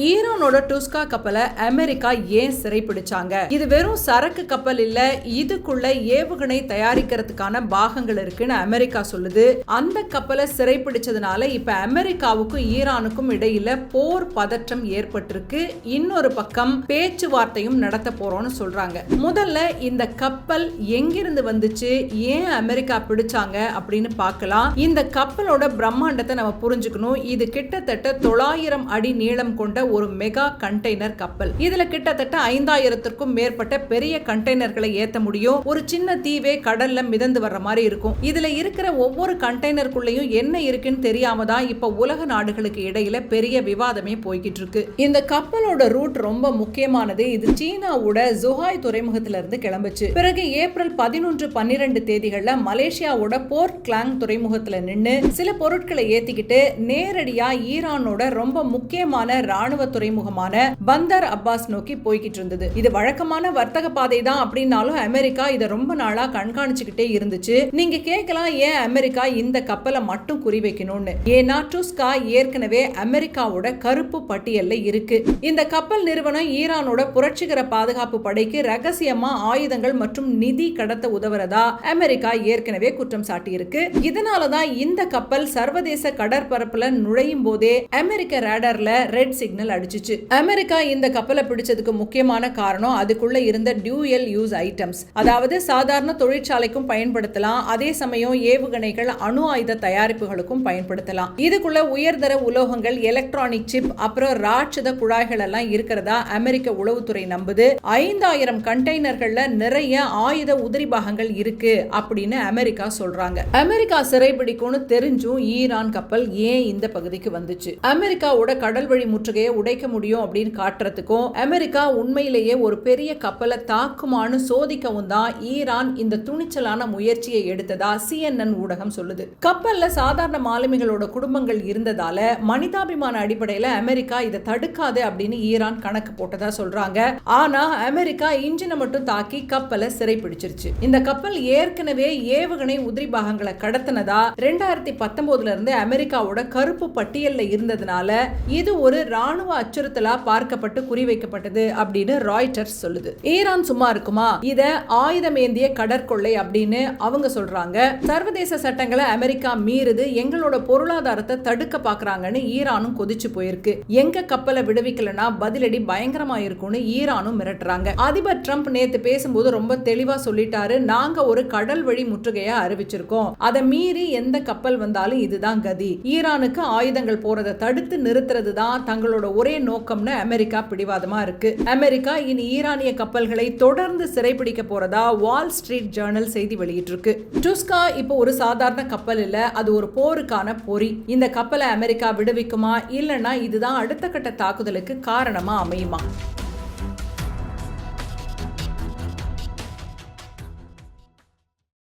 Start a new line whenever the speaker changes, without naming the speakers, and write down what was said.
ஈரானோட டுஸ்கா கப்பலை அமெரிக்கா ஏன் சிறைப்பிடிச்சாங்க? இது வெறும் சரக்கு கப்பல் இல்ல, இதுக்குள்ள ஏவுகணை தயாரிக்கிறதுக்கான பாகங்கள் இருக்குன்னு அமெரிக்கா சொல்லுது. அந்த கப்பலை சிறைப்பிடிச்சதுனால இப்ப அமெரிக்காவுக்கும் ஈரானுக்கும் இடையில போர் பதற்றம் ஏற்பட்டிருக்கு. இன்னொரு பக்கம் பேச்சுவார்த்தையும் நடத்த போறோம்னு சொல்றாங்க. முதல்ல இந்த கப்பல் எங்கிருந்து வந்துச்சு, ஏன் அமெரிக்கா பிடிச்சாங்க அப்படின்னு பார்க்கலாம். இந்த கப்பலோட பிரம்மாண்டத்தை நம்ம புரிஞ்சுக்கணும். இது கிட்டத்தட்ட 900 அடி நீளம் கொண்ட ஒரு மெகா கண்டெய்னர் கப்பல். இதுல கிட்டத்தட்ட 5000க்கும் மேற்பட்ட பெரிய கண்டெய்னர்களை ஏத்த முடியும். ஒரு சின்ன தீவே கடல்ல மிதந்து வர்ற மாதிரி இருக்கும். இதுல இருக்கிற ஒவ்வொரு கண்டெய்னருக்குள்ளேயும் என்ன இருக்குன்னு தெரியாம தான் இப்ப உலக நாடுகளுக்கு இடையில பெரிய விவாதமே போய்கிட்டு இருக்கு. இந்த கப்பலோட ரூட் ரொம்ப முக்கியமானது. இது சீனாவோட ஜுஹாய் துறைமுகத்தில இருந்து கிளம்புச்சு. பிறகு ஏப்ரல் 11, 12 தேதிகள்ல மலேசியாவோட போர்ட் கிளாங் துறைமுகத்துல நின்னு சில பொருட்களை ஏத்திக்கிட்டு நேரடியா ஈரானோட ரொம்ப முக்கியமான ராணுவ துறைமுகமான பந்தர் அப்பாஸ் நோக்கி போய்கிட்டு இருந்தது. இது வழக்கமான வர்த்தக பாதை தான் அப்படின்னாலும் அமெரிக்கா இதை ரொம்ப நாளா கண்காணிச்சுக்கிட்டே இருந்துச்சு. நீங்க கேட்கலாம், ஏன் அமெரிக்கா இந்த கப்பலை மட்டும் குறிவைக்கணும்னு. ஏன்னா டுஸ்கா ஏற்கனவே அமெரிக்காவோட கருப்பு பட்டியல்ல இருக்கு. இந்த கப்பல் நிறுவனம் ஈரானோட புரட்சிகர பாதுகாப்பு படைக்கு ரகசியமா ஆயுதங்கள் மற்றும் நிதி கடத்த உதவுறதா அமெரிக்கா ஏற்கனவே குற்றம் சாட்டி இருக்கு. இதனாலதான் இந்த கப்பல் சர்வதேச கடற்பரப்புல நுழையும் போதே அமெரிக்க ரேடார்ல ரெட் சிக்னல் அடிச்சிச்சு. அமெரிக்கா இந்த கப்பலை பிடிச்சதுக்கு முக்கியமான காரணம் அதுக்குள்ள இருந்த டியூயல் யூஸ் ஐட்டம்ஸ். அதாவது சாதாரண தொழிற்சாலைக்கும் பயன்படுத்தலாம், அதே சமயம் ஏவுகணைகள், அணு ஆயுத தயாரிப்புகளுக்கும் பயன்படுத்தலாம். இதுக்குள்ள உயர்தர உலோகங்கள், எலக்ட்ரானிக் சிப், அப்புறம் ராட்சத குழாய்கள் எல்லாம் இருக்கிறதா அமெரிக்க உளவுத்துறை நம்புது. 5000 கண்டெய்னர்கள்ல நிறைய ஆயுத உதிரி பாகங்கள் இருக்கு அப்படின்னு அமெரிக்கா சொல்றாங்க. அமெரிக்கா சிறைபிடிக்கும்னு தெரிஞ்சும் ஈரான் கப்பல் ஏன் இந்த பகுதிக்கு வந்துச்சு? அமெரிக்காவோட கடல் வழி முற்றுகையை உடைக்க முடியும் அப்படின்னு காட்டுறதுக்கும் அமெரிக்கா உண்மையிலேயே ஒரு பெரிய கப்பலை தாக்குமான்னு சோதிக்கவும் தான் ஈரான் இந்த துணிச்சலான முயற்சியை எடுத்ததா CNN ஊடகம் சொல்லுது. கப்பல்ல சாதாரண மாலுமிகளோட குடும்பங்கள் இருந்ததால மனிதாபிமான அடிப்படையில அமெரிக்கா இதை தடுக்காது அப்படின்னு ஈரான் கணக்கு போட்டதா சொல்றாங்க. ஆனா அமெரிக்கா இன்ஜினை மட்டும் தாக்கி கப்பலை சிறைப்பிடிச்சிருச்சு. இந்த கப்பல் ஏற்கனவே ஏவுகணை உதிரி பாகங்களை கடத்தினதா 2019 இருந்து அமெரிக்காவோட கருப்பு பட்டியல்ல இருந்ததுனால இது ஒரு ராணுவ அச்சுறுத்தலா பார்க்கப்பட்டு குறிவைக்கப்பட்டது அப்படின்னு ராய்ட்டர்ஸ் சொல்லுது. ஈரான் சும்மா இருக்குமா? இத ஆயுதம் ஏந்திய கடற்கொள்ளை அப்படின்னு அவங்க சொல்றாங்க. சர்வதேச சட்டங்களை அமெரிக்கா மீறுது, எங்களோட பொருளாதாரத்தை தடுக்க பாக்குறாங்கன்னு ஈரானும் கொதிச்சு போயிருக்கு. எங்க கப்பலை விடுவிக்கலனா பதிலடி பயங்கரமா இருக்கும்னு ஈரானும் மிரட்டுறாங்க. அதிபர் ட்ரம்ப் நேத்து பேசும்போது ரொம்ப தெளிவா சொல்லிட்டாரு, நாங்க ஒரு கடல் வழி முற்றுகையை அறிவிச்சிருக்கோம், அதை மீறி எந்த கப்பல் வந்தாலும் இதுதான் கதி. ஈரானுக்கு ஆயுதங்கள் போறதை தடுத்து நிறுத்துறது தான் தங்களோட ஒரே நோக்கம்னு அமெரிக்கா பிடிவாதமா இருக்கு. அமெரிக்கா இனி ஈரானிய கப்பல்களை தொடர்ந்து சிறைப்பிடிக்க போறதா வால் ஸ்ட்ரீட் ஜர்னல் செய்தி வெளியிட்டிருக்கு. டுஸ்கா இப்போ ஒரு சாதாரண கப்பல் இல்ல, அது ஒரு போருக்கான பொறி. இந்த கப்பலை அமெரிக்கா விடுவிக்குமா, இல்லனா இதுதான் அடுத்த கட்ட தாக்குதலுக்கு காரணமா அமையுமா?